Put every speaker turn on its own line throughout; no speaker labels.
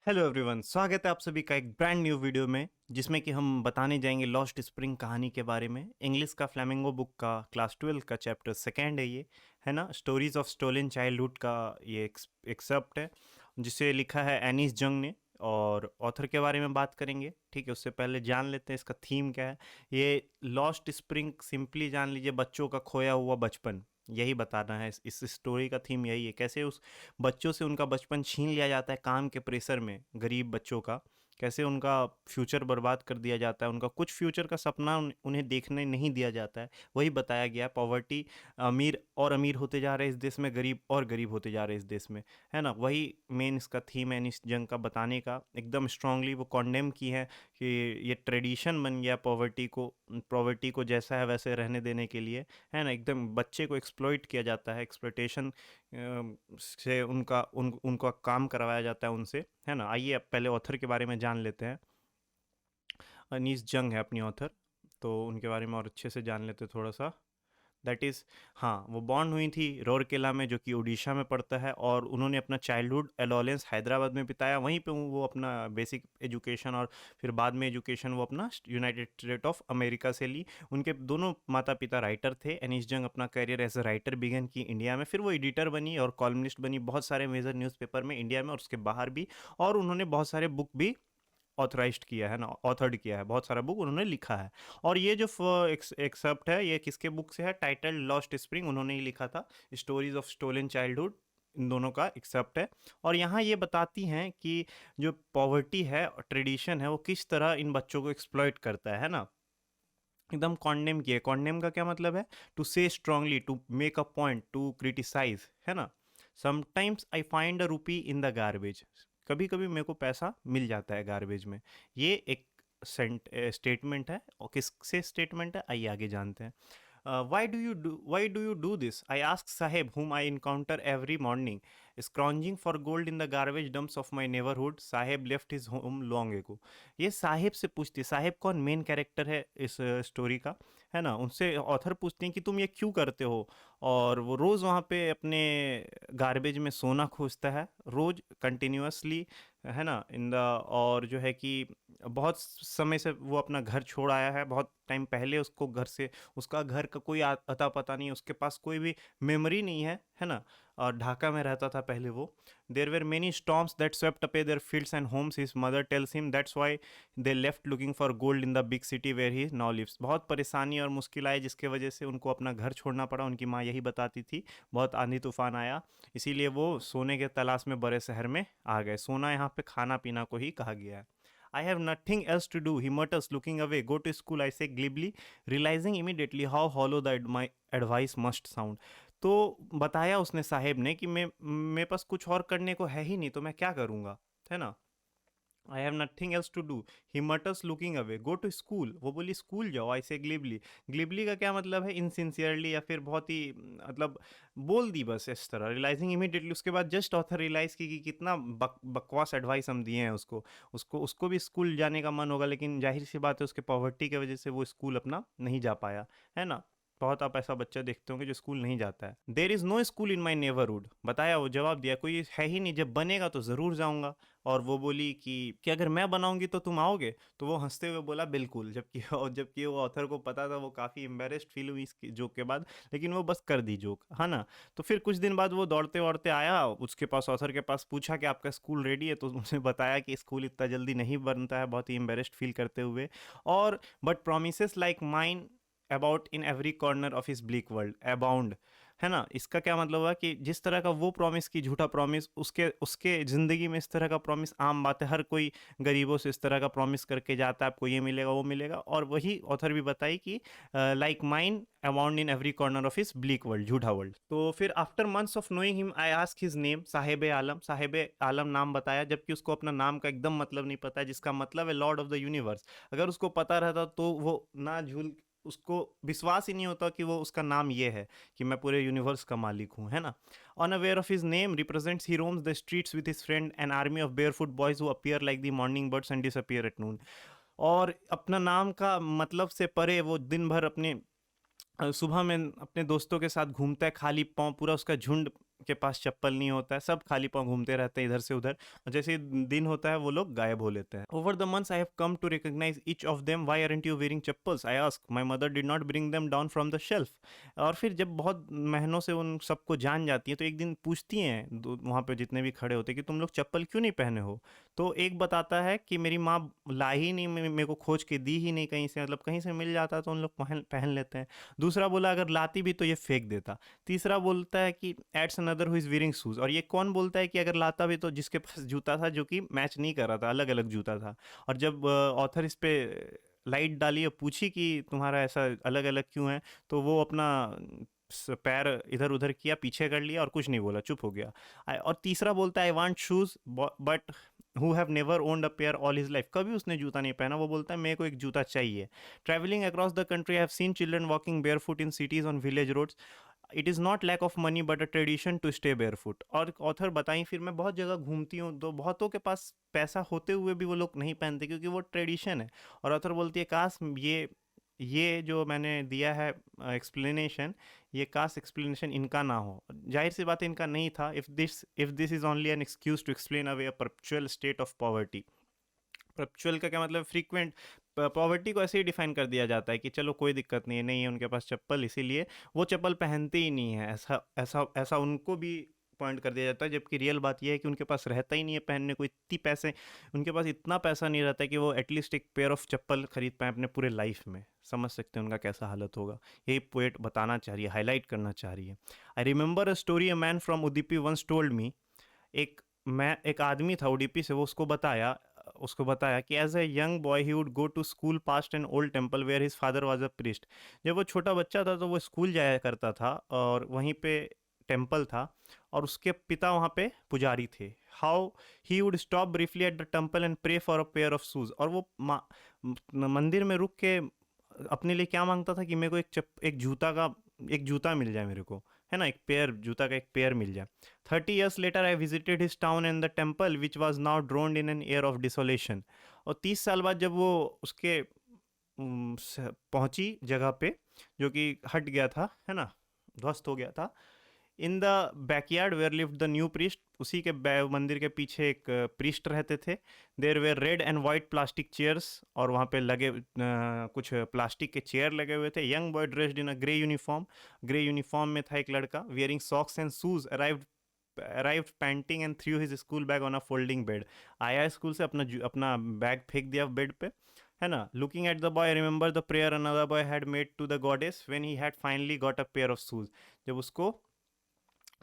Hello everyone, स्वागत है आप सभी का एक ब्रांड न्यू वीडियो में जिसमें कि हम बताने जाएंगे लॉस्ट स्प्रिंग कहानी के बारे में। इंग्लिश का फ्लेमिंगो बुक का क्लास 12 का चैप्टर सेकेंड है ये, है ना। स्टोरीज ऑफ स्टोलन चाइल्डहुड का ये एक्सेप्ट है जिसे लिखा है एनिस जंग ने। और ऑथर के बारे में बात करेंगे, ठीक है। उससे पहले जान लेते हैं इसका थीम क्या है। ये लॉस्ट स्प्रिंग सिंपली जान लीजिए बच्चों का खोया हुआ बचपन, यही बताना है। इस स्टोरी का थीम यही है, कैसे उस बच्चों से उनका बचपन छीन लिया जाता है काम के प्रेशर में, गरीब बच्चों का कैसे उनका फ्यूचर बर्बाद कर दिया जाता है, उनका कुछ फ्यूचर का सपना उन्हें देखने नहीं दिया जाता है, वही बताया गया है। पॉवर्टी, अमीर और अमीर होते जा रहे हैं इस देश में, गरीब और गरीब होते जा रहे हैं इस देश में, है ना। वही मेन इसका थीम है इस जंग का बताने का। एकदम स्ट्रांगली वो कॉन्डेम की है कि ये ट्रेडिशन बन गया पॉवर्टी को जैसा है वैसे रहने देने के लिए, है ना। एकदम बच्चे को एक्सप्लॉइट किया जाता है, एक्सप्लॉइटेशन से उनका काम करवाया जाता है उनसे, है ना। आइए अब पहले ऑथर के बारे में जान लेते हैं। अनीस जंग है अपनी ऑथर, तो उनके बारे में और अच्छे से जान लेते हैं थोड़ा सा। दैट इज़, हाँ, वो बॉर्न हुई थी राउरकेला में जो कि उड़ीसा में पड़ता है, और उन्होंने अपना चाइल्डहुड एडोलेंस हैदराबाद में बिताया। वहीं पे वो अपना बेसिक एजुकेशन और फिर बाद में एजुकेशन वो अपना यूनाइटेड स्टेट ऑफ अमेरिका से ली। उनके दोनों माता पिता राइटर थे। एनिस जंग अपना career as a writer began की इंडिया में, फिर वो एडिटर बनी और कॉलमनिस्ट बनी बहुत सारे मेजर न्यूज़पेपर में इंडिया में और उसके बाहर भी। और उन्होंने बहुत सारे बुक भी ऑथराइज्ड किया है ना, ऑथर्ड किया है, बहुत सारा बुक उन्होंने लिखा है। और ये जो एक्सेप्ट है ये किसके बुक से है, टाइटल लॉस्ट स्प्रिंग, उन्होंने ही लिखा था। स्टोरीज ऑफ स्टोलन चाइल्डहुड, इन दोनों का एक्सेप्ट है। और यहाँ ये बताती हैं कि जो पॉवर्टी है और ट्रेडिशन है वो किस तरह इन बच्चों को एक्सप्लॉइट करता है ना। एकदम कॉन्डेम किया है। कॉन्डेम का क्या मतलब है, to say strongly, to make a point, to criticise, है ना। समटाइम्स आई फाइंड अ रूपी इन द गार्बेज, कभी कभी मेरे को पैसा मिल जाता है गार्बेज में। ये एक स्टेटमेंट है। और किससे स्टेटमेंट है आइए आगे जानते हैं। Why do you do this? I asked Sahib, whom I encounter every morning, scrounging for gold in the garbage dumps of my neighborhood. Sahib left his home long ago. ये साहिब से पूछती है, साहिब कौन, मेन कैरेक्टर है इस story का, है ना। उनसे ऑथर पूछते हैं कि तुम ये क्यों करते हो। और वो रोज़ वहाँ पे अपने गार्बेज में सोना खोजता है, रोज़ कंटिन्यूअसली, है ना। इन द, और जो है कि बहुत समय से वो अपना घर छोड़ आया है, बहुत टाइम पहले उसको घर से, उसका घर का कोई अता पता नहीं, उसके पास कोई भी मेमोरी नहीं है ना। और ढाका में रहता था पहले वो। There were many storms that swept away their fields and homes, his mother tells him, that's why they left looking for gold in the big city where he now lives. बहुत परेशानी और मुश्किल आई जिसके वजह से उनको अपना घर छोड़ना पड़ा, उनकी माँ यही बताती थी। बहुत आंधी तूफान आया, इसीलिए वो सोने के तलाश में बड़े शहर में आ गए। सोना यहाँ पे खाना पीना को ही कहा गया है। I have nothing else to do, he mutters, looking away. Go to school, I say glibly, realizing immediately how hollow my advice must sound. तो बताया उसने साहेब ने कि मैं, मेरे पास कुछ और करने को है ही नहीं, तो मैं क्या करूँगा, है ना। I have nothing else to do, he matters looking away. Go to school, वो बोली स्कूल जाओ। आई से ग्लिबली, ग्लिबली का क्या मतलब है, इनसिंसियरली, या फिर बहुत ही मतलब बोल दी बस इस तरह। रियलाइजिंग इमीडिएटली, उसके बाद जस्ट ऑथर रियलाइज की कि कितना बकवास एडवाइस हम दिए हैं उसको। उसको भी स्कूल जाने का मन होगा, लेकिन जाहिर सी बात है उसके पॉवर्टी की वजह से वो स्कूल अपना नहीं जा पाया, है ना। बहुत आप ऐसा बच्चा देखते होंगे जो स्कूल नहीं जाता है। There is no school in my neighbourhood, बताया, वो जवाब दिया, कोई है ही नहीं, जब बनेगा तो ज़रूर जाऊंगा। और वो बोली कि अगर मैं बनाऊंगी तो तुम आओगे। तो वो हंसते हुए बोला बिल्कुल, जबकि वो ऑथर को पता था, वो काफ़ी एम्बेरेस्ड फील हुई इस जोक के बाद, लेकिन वो बस कर दी जोक, है ना। तो फिर कुछ दिन बाद वो दौड़ते दौड़ते आया उसके पास, ऑथर के पास, पूछा कि आपका स्कूल रेडी है। तो उसने बताया कि स्कूल इतना जल्दी नहीं बनता है, बहुत ही एम्बेरेस्ड फील करते हुए। और but promise like mine about in every corner of इस ब्लिक वर्ल्ड अबाउंड, है ना। इसका क्या मतलब हुआ कि जिस तरह का वो प्रॉमिस की, झूठा प्रॉमिस, उसके उसके ज़िंदगी में इस तरह का प्रॉमिस आम बात है। हर कोई गरीबों से इस तरह का प्रॉमिस करके जाता है, आपको ये मिलेगा वो मिलेगा। और वही ऑथर भी बताई कि like mine abound in every corner of his bleak world, झूठा वर्ल्ड। तो फिर after months of knowing him I ask his name, Saheb Alam. Saheb Alam नाम बताया, जबकि उसको अपना नाम का एकदम मतलब नहीं पता है, जिसका मतलब है लॉर्ड ऑफ द यूनिवर्स। अगर उसको पता रहता तो वो ना झूल, उसको विश्वास ही नहीं होता कि वो, उसका नाम ये है कि मैं पूरे यूनिवर्स का मालिक हूँ, है ना। Unaware of his name represents he roams the streets with his friend an army of barefoot boys who appear like the morning birds and disappear at noon. और अपना नाम का मतलब से परे वो दिन भर अपने सुबह में अपने दोस्तों के साथ घूमता है खाली पाँव, पूरा उसका झुंड के पास चप्पल नहीं होता है, सब खाली पाँव घूमते रहते हैं इधर से उधर, और जैसे ही दिन होता है वो लोग गायब हो लेते हैं। Over the months I have come to recognise each of them, why aren't you wearing chappals, I ask, my mother did not bring them down from the shelf. और फिर जब बहुत महीनों से उन सबको जान जाती हैं तो एक दिन पूछती हैं वहाँ पे जितने भी खड़े होते कि तुम लोग चप्पल क्यों नहीं पहने हो। तो एक बताता है कि मेरी माँ ला ही नहीं, मेरे को खोज के दी ही नहीं कहीं से, मतलब कहीं से मिल जाता तो उन लोग पहन पहन लेते हैं। दूसरा बोला अगर लाती भी तो ये फेंक देता। तीसरा बोलता है कि ads another who is wearing shoes, और ये कौन बोलता है कि अगर लाता भी तो जिसके पास जूता था जो कि मैच नहीं कर रहा था, अलग अलग जूता था। और जब ऑथर इस पे लाइट डाली और पूछी कि तुम्हारा ऐसा अलग अलग क्यों है, तो वो अपना पैर इधर उधर किया, पीछे कर लिया और कुछ नहीं बोला, चुप हो गया। और तीसरा बोलता है I want shoes but who have never owned a pair all his life, कभी उसने जूता नहीं पहना, वो बोलता है मेरे को एक जूता चाहिए। Travelling across the country I have seen children walking barefoot in cities on village roads, it is not lack of money but a tradition to stay barefoot. और ऑथर बताई फिर मैं बहुत जगह घूमती हूँ तो बहुतों के पास पैसा होते हुए भी वो लोग नहीं पहनते क्योंकि वो ट्रेडिशन है। और ऑथर बोलती है काश ये जो मैंने दिया है एक्सप्लेनेशन, ये कास्ट एक्सप्लेनेशन इनका ना हो। जाहिर सी बात है इनका नहीं था। If this is only an excuse to explain away a perpetual state of poverty. Perpetual का क्या मतलब, फ्रीक्वेंट। पॉवर्टी को ऐसे ही डिफाइन कर दिया जाता है कि चलो कोई दिक्कत नहीं है, नहीं है उनके पास चप्पल इसीलिए वो चप्पल पहनते ही नहीं है, ऐसा ऐसा ऐसा उनको भी पॉइंट कर दिया जाता है। जबकि रियल बात यह है कि उनके पास रहता ही नहीं है पहनने को, इतनी पैसे उनके पास, इतना पैसा नहीं रहता है कि वो एटलीस्ट एक पेयर ऑफ चप्पल खरीद पाए अपने पूरे लाइफ में। समझ सकते हैं उनका कैसा हालत होगा। यही पोएट बताना चाह रही है, हाईलाइट करना चाह रही है। I remember a story a man from Udupi once told me, एक आदमी था उडुपी से, वो उसको बताया कि as a young boy he would go to school past an old temple where his father was a priest. जब वो छोटा बच्चा था तो वो स्कूल जाया करता था और वहीं पे टेम्पल था और उसके पिता वहाँ पे पुजारी थे। How he would stop briefly at the temple and pray for a pair of shoes, और वो मंदिर में रुक के अपने लिए क्या मांगता था कि मेरे को एक जूता मिल जाए मेरे को, है ना, एक पेयर जूता का एक पेयर मिल जाए। 30 years later I visited his town and the temple which was now drowned in an air of desolation। और 30 साल बाद जब वो उसके पहुंची जगह पे जो कि हट गया था, है ना, ध्वस्त हो गया था। In the backyard where lived the new priest, उसी के मंदिर के पीछे एक प्रीस्ट रहते थे। There were red and white plastic chairs, और वहाँ पे लगे कुछ प्लास्टिक के चेयर लगे हुए थे। Young boy dressed in a grey uniform में था एक लड़का, wearing socks and shoes arrived panting and threw his school bag on a folding bed. आया स्कूल से अपना बैग फेंक दिया बेड पे, है ना। Looking at the boy remember the prayer another boy had made to the goddess when he had finally got a pair of shoes. जब उसको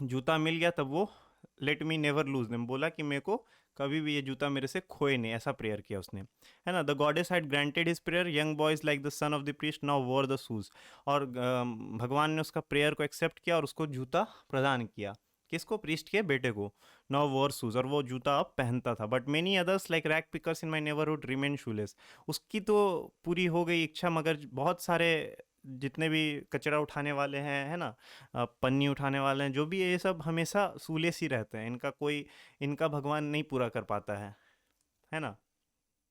जूता मिल गया तब वो let me never lose them, बोला कि मेरे को कभी भी ये जूता मेरे से खोए नहीं, ऐसा प्रेयर किया उसने, है ना। The goddess had granted his prayer, young boys like the son of the priest now वोर द शूज। और भगवान ने उसका प्रेयर को एक्सेप्ट किया और उसको जूता प्रदान किया। किसको? प्रीस्ट के बेटे को। नाउ वोर शूज, और वो जूता अब पहनता था। But many others like rag pickers in my neighbourhood remain shoelace. उसकी तो पूरी हो गई इच्छा, मगर बहुत सारे जितने भी कचरा उठाने वाले हैं, है ना, पन्नी उठाने वाले हैं, जो भी है, ये सब हमेशा सूलेस ही रहते हैं। इनका भगवान नहीं पूरा कर पाता है ना।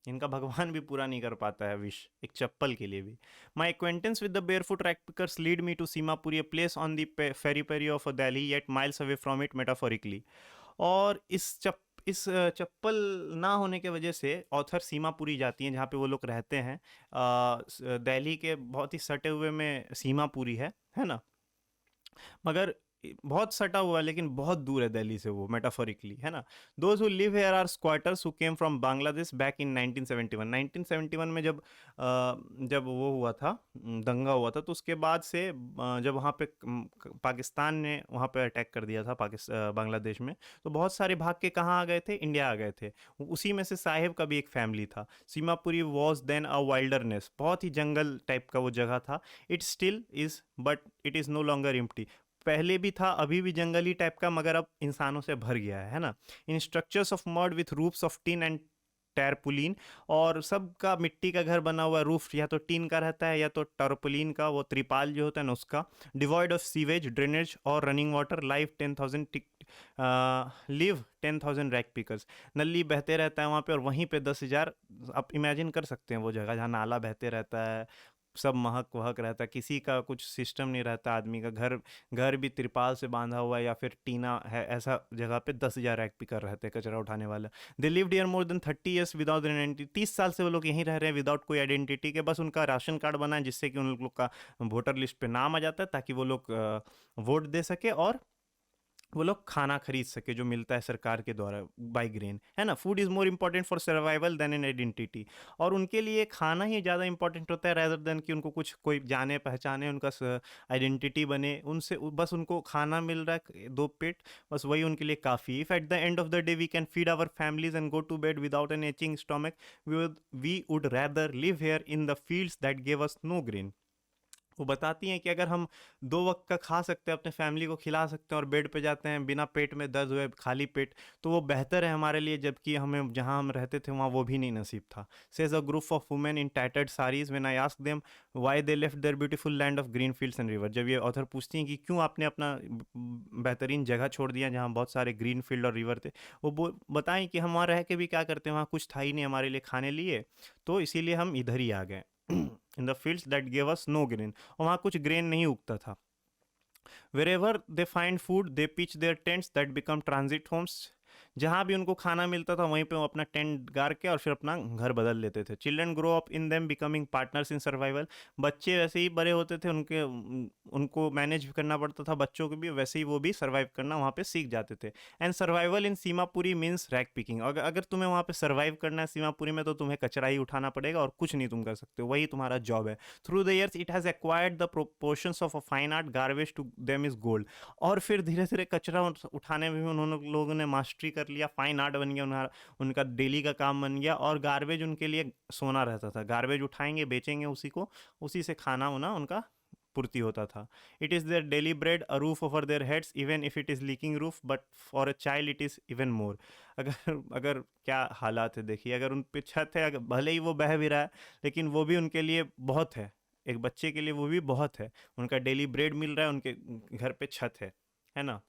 इनका भगवान भी पूरा नहीं कर पाता है विश, एक चप्पल के लिए भी। My acquaintance with the barefoot rag pickers lead me to Seemapuri, a place on the periphery of Delhi yet miles away from it metaphorically. और चप्पल ना होने के वजह से ऑथर सीमापुरी जाती हैं जहाँ पे वो लोग रहते हैं। दिल्ली के बहुत ही सटे हुए में सीमापुरी है ना। मगर बहुत सटा हुआ है लेकिन बहुत दूर है दिल्ली से वो, मेटाफोरिकली, है ना। Those who live here are squatters who came from Bangladesh back in 1971। 1971 में जब वो हुआ था, दंगा हुआ था, तो उसके बाद से जब वहाँ पे पाकिस्तान ने वहाँ पे अटैक कर दिया था बांग्लादेश में, तो बहुत सारे भाग के कहाँ आ गए थे? इंडिया आ गए थे। उसी में से साहिब का भी एक फैमिली था। Seemapuri was then a wilderness, बहुत ही जंगल टाइप का वो जगह था। It still is but it is no longer empty. पहले भी था, अभी भी जंगली टाइप का, मगर अब इंसानों से भर गया है ना। In structures of mud with roofs of tin and tarpaulin, और सबका मिट्टी का घर बना हुआ, रूफ या तो टीन का रहता है या तो टर्पुलिन का, वो त्रिपाल जो होता है ना उसका। डिवॉइड ऑफ सीवेज, ड्रेनेज और running water. Live 10,000 rag pickers. नली बहते रहता है वहाँ पे, और वहीं पे 10,000, आप इमेजिन कर सकते हैं वो जगह जहाँ नाला बहते रहता है, सब महक वहक रहता है, किसी का कुछ सिस्टम नहीं रहता, आदमी का घर घर भी तिरपाल से बांधा हुआ है या फिर टीना है, ऐसा जगह पे 10,000 रैक पिकर रहते हैं कचरा उठाने वाला। They lived here more than 30 years without identity, 30 साल से वो लोग यहीं रह रहे हैं विदाउट कोई आइडेंटिटी के, बस उनका राशन कार्ड बना है जिससे कि उन लोग का वोटर लिस्ट पे नाम आ जाता है ताकि वो लोग वोट दे सके और वो लोग खाना खरीद सके जो मिलता है सरकार के द्वारा बाई ग्रेन, है ना। Food is more important for survival than an identity, और उनके लिए खाना ही ज़्यादा इंपॉर्टेंट होता है रैदर देन कि उनको कुछ कोई जाने पहचाने, उनका आइडेंटिटी बने उनसे, बस उनको खाना मिल रहा है दो पेट, बस वही उनके लिए काफ़ी। If at the end of the day we can feed our families and go to bed without an aching stomach, we would rather live here in the fields that give us no grain. वो बताती हैं कि अगर हम 2 वक्त का खा सकते हैं, अपने फैमिली को खिला सकते हैं और बेड पे जाते हैं बिना पेट में दर्द हुए, खाली पेट, तो वो बेहतर है हमारे लिए, जबकि हमें जहाँ हम रहते थे वहाँ वो भी नहीं नसीब था। Says a group of women in tattered saris when I ask them why they left their beautiful land of green fields and river. जब ये ऑथर पूछती हैं कि क्यों आपने अपना बेहतरीन जगह छोड़ दिया जहाँ बहुत सारे ग्रीन फील्ड और रिवर थे, वो बताएं कि हम वहाँ रह के भी क्या करते हैं, वहाँ कुछ था ही नहीं हमारे लिए खाने लिए, तो इसीलिए हम इधर ही आ गए इन the fields that give us no grain, और वहाँ कुछ ग्रेन नहीं उगता था। Wherever they find food, they pitch their tents that become transit homes. जहाँ भी उनको खाना मिलता था वहीं पे वो अपना टेंट गाड़ के और फिर अपना घर बदल लेते थे। Children grow up in them becoming partners in survival. बच्चे वैसे ही बड़े होते थे, उनको मैनेज करना पड़ता था बच्चों को भी, वैसे ही वो भी सर्वाइव करना वहाँ पे सीख जाते थे। And survival in Seemapuri means rag picking. अगर तुम्हें वहाँ पे सर्वाइव करना है सीमापुरी में, तो तुम्हें कचरा ही उठाना पड़ेगा और कुछ नहीं तुम कर सकते, वही तुम्हारा जॉब है। Through the years it has acquired the proportions of a fine art, garbage to them is gold. और फिर धीरे धीरे कचरा उठाने में भी उन्होंने लोगों ने मास्टरी कर लिया, फाइन आर्ट बन गया उनका डेली का काम बन गया, और गार्बेज उनके लिए सोना रहता था। गार्बेज उठाएंगे, बेचेंगे उसी को, उसी से खाना वाना उनका पूर्ति होता था। It is their daily bread, a roof over their heads even if it is leaking roof, but for a child it is even more. अगर अगर क्या हालात है देखिए, अगर उन पे छत है, अगर भले ही वो बह भी रहा है, लेकिन वो भी उनके लिए बहुत है। एक बच्चे के लिए वो भी बहुत है, उनका डेली ब्रेड मिल रहा है, उनके घर पे छत है ना।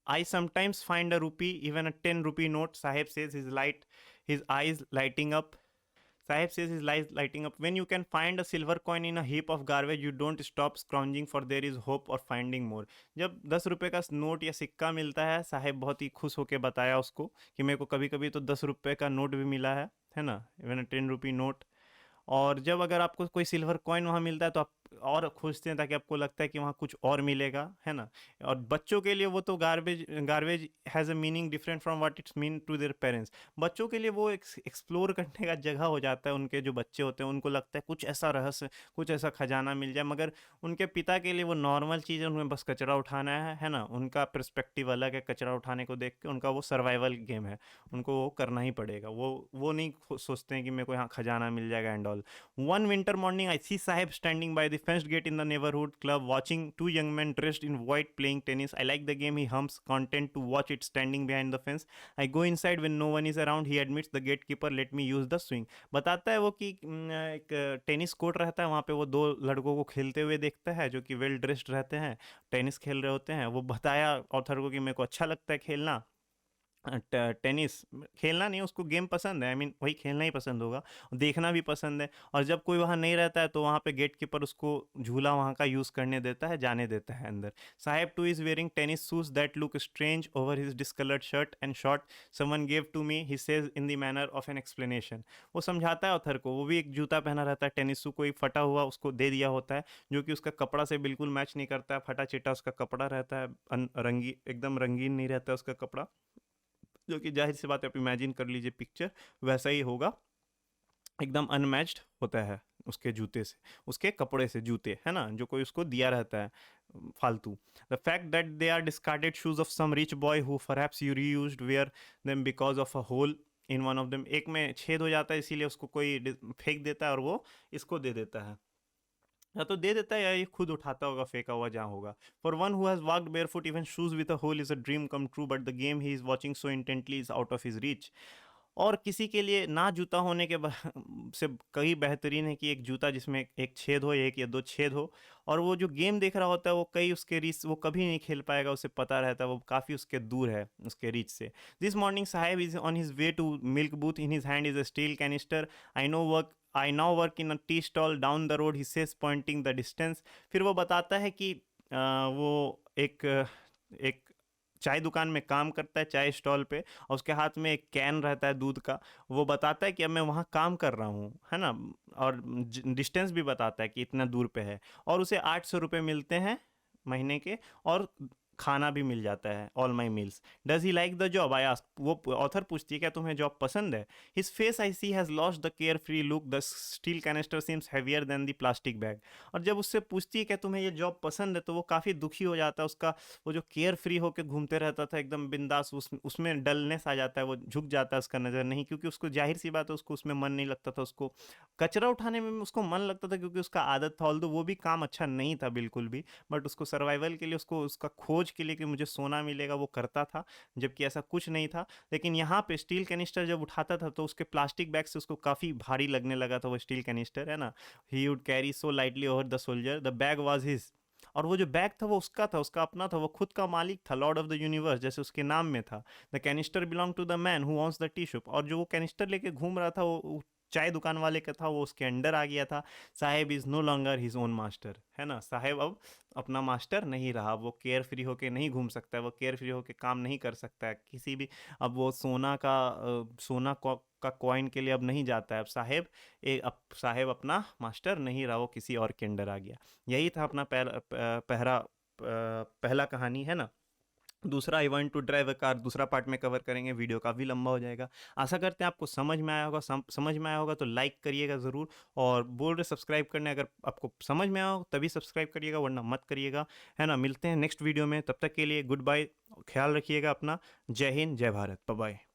I sometimes find a rupee, even a 10 rupee note. Sahib says his eyes lighting up. Sahib says his eyes lighting up. When you can find a silver coin in a heap of garbage, you don't stop scrounging for there is hope or finding more. जब 10 रुपए का note या सिक्का मिलता है, साहिब बहुत ही खुश होकर बताया उसको कि मेरे को कभी कभी तो 10 रुपए का नोट भी मिला है ना, इवन अ 10 रुपी नोट। और जब अगर आपको कोई सिल्वर कॉइन वहाँ मिलता है तो आप और खोजते हैं ताकि आपको लगता है कि वहाँ कुछ और मिलेगा, है ना। और बच्चों के लिए वो तो garbage garbage has a meaning different from what it's mean to their parents. बच्चों के लिए वो एक्सप्लोर करने का जगह हो जाता है, उनके जो बच्चे होते हैं उनको लगता है कुछ ऐसा रहस्य, कुछ ऐसा खजाना मिल जाए, मगर उनके पिता के लिए वो नॉर्मल चीज़ है, उन्हें बस कचरा उठाना है ना। उनका पर्सपेक्टिव अलग है, कचरा उठाने को देख के उनका वो सर्वाइवल गेम है, उनको वो करना ही पड़ेगा। वो नहीं सोचते हैं कि मेरे को यहाँ खजाना मिल जाएगा and all. One winter morning, I see Sahib standing by the fenced gate in the neighborhood club, watching two young men dressed in white playing tennis. I like the game, he hums, content to watch it standing behind the fence. I go inside when no one is around. He admits the gatekeeper let me use the swing. बताता है वो कि एक tennis court रहता है, वहाँ पे वो दो लड़कों को खेलते हुए देखता है जो कि वेल ड्रेस्ड रहते हैं, टेनिस खेल रहे होते हैं। वो बताया ऑथर को कि मेरे को अच्छा लगता है खेलना टेनिस, खेलना नहीं, उसको गेम पसंद है, आई मीन वही खेलना ही पसंद होगा, देखना भी पसंद है। और जब कोई वहाँ नहीं रहता है तो वहाँ पे गेट कीपर उसको झूला वहाँ का यूज़ करने देता है, जाने देता है अंदर। Saheb too is wearing tennis shoes that look strange over his discoloured shirt and short, someone gave to me, he says in the manner of an explanation. वो समझाता है ऑथर को, वो भी एक जूता पहना रहता है टेनिस शू, कोई फटा हुआ उसको दे दिया होता है जो कि उसका कपड़ा से बिल्कुल मैच नहीं करता है, फटा चिटा उसका कपड़ा रहता है, रंगी एकदम रंगीन नहीं रहता है उसका कपड़ा, जो कि जाहिर सी बात है, आप इमेजिन कर लीजिए पिक्चर वैसा ही होगा, एकदम अनमैच्ड होता है उसके जूते से, उसके कपड़े से, जूते है ना, जो कोई उसको दिया रहता है फालतू। The fact that they are discarded shoes of some rich boy who perhaps you reused wear them because of a hole in one of them, एक में छेद हो जाता है इसीलिए उसको कोई फेंक देता है और वो इसको दे देता है, या तो दे देता है या ये खुद उठाता होगा फेंका हुआ जहाँ होगा। For one who has walked bare foot even shoes with a hole is a dream come true, but the game he is watching so intently is out of his reach. और किसी के लिए ना जूता होने के से कई बेहतरीन है कि एक जूता जिसमें एक छेद हो, एक या दो छेद हो, और वो जो गेम देख रहा होता है वो कई उसके रीच, वो कभी नहीं खेल पाएगा, उसे पता रहता है वो काफ़ी उसके दूर है उसके रीच से। This morning Saheb is on his way to milk booth, in his hand is a steel canister. I no work I now work in a tea stall down the road, he says pointing the distance. फिर वो बताता है कि वो एक एक चाय दुकान में काम करता है, चाय स्टॉल पे, और उसके हाथ में एक कैन रहता है दूध का। वो बताता है कि अब मैं वहाँ काम कर रहा हूँ, है ना, और डिस्टेंस भी बताता है कि इतना दूर पे है, और उसे 800 रुपये मिलते हैं महीने के, और खाना भी मिल जाता है, all my meals. Does he like the job, I ask. वो ऑथर पूछती है क्या तुम्हें जॉब पसंद है? His face I see has lost the care free look, the steel canister seems heavier than the plastic bag. और जब उससे पूछती है क्या तुम्हें ये जॉब पसंद है, तो वो काफ़ी दुखी हो जाता है। उसका वो जो केयर फ्री होकर घूमते रहता था एकदम बिंदास, उसमें डलनेस आ जाता है, वो झुक जाता है उसका नज़र नहीं, क्योंकि उसको जाहिर सी बात है उसको उसमें मन नहीं लगता था। उसको कचरा उठाने में उसको मन लगता था क्योंकि उसका आदत था, ऑल्दो वो भी काम अच्छा नहीं था बिल्कुल भी, बट उसको सर्वाइवल के लिए, उसको उसका खोज के लिए कि मुझे सोना मिलेगा, वो करता था, जबकि ऐसा कुछ नहीं था। लेकिन यहाँ पे स्टील कैनिस्टर जब उठाता था तो उसके प्लास्टिक बैग से उसको काफ़ी भारी लगने लगा था वो स्टील कैनिस्टर, है ना। He would carry so lightly over the soldier, the bag was his. और वो जो बैग था वो उसका था, उसका अपना था, वो खुद का मालिक था, लॉर्ड ऑफ द यूनिवर्स, जैसे उसके नाम में था। The canister belong to the man who owns the tea shop. और जो वो कैनिस्टर लेके घूम रहा था वो चाय दुकान वाले का था, वो उसके अंडर आ गया था। Saheb is no longer his own master, है ना। साहेब अब अपना मास्टर नहीं रहा, वो केयर फ्री होके नहीं घूम सकता है, वो केयर फ्री होके काम नहीं कर सकता है किसी भी। अब वो सोना का कॉइन के लिए अब नहीं जाता है। अब साहेब अपना मास्टर नहीं रहा, वो किसी और के अंडर आ गया। यही था अपना पहला कहानी, है ना। दूसरा I want to drive a car, दूसरा पार्ट में कवर करेंगे, वीडियो काफ़ी लंबा हो जाएगा। आशा करते हैं आपको समझ में आया होगा। समझ में आया होगा तो लाइक करिएगा ज़रूर, और बोल रहे सब्सक्राइब करने, अगर आपको समझ में आया हो तभी सब्सक्राइब करिएगा, वरना मत करिएगा, है ना। मिलते हैं नेक्स्ट वीडियो में, तब तक के लिए गुड बाय, ख्याल रखिएगा अपना। जय हिंद, जय भारत, बाय बाय।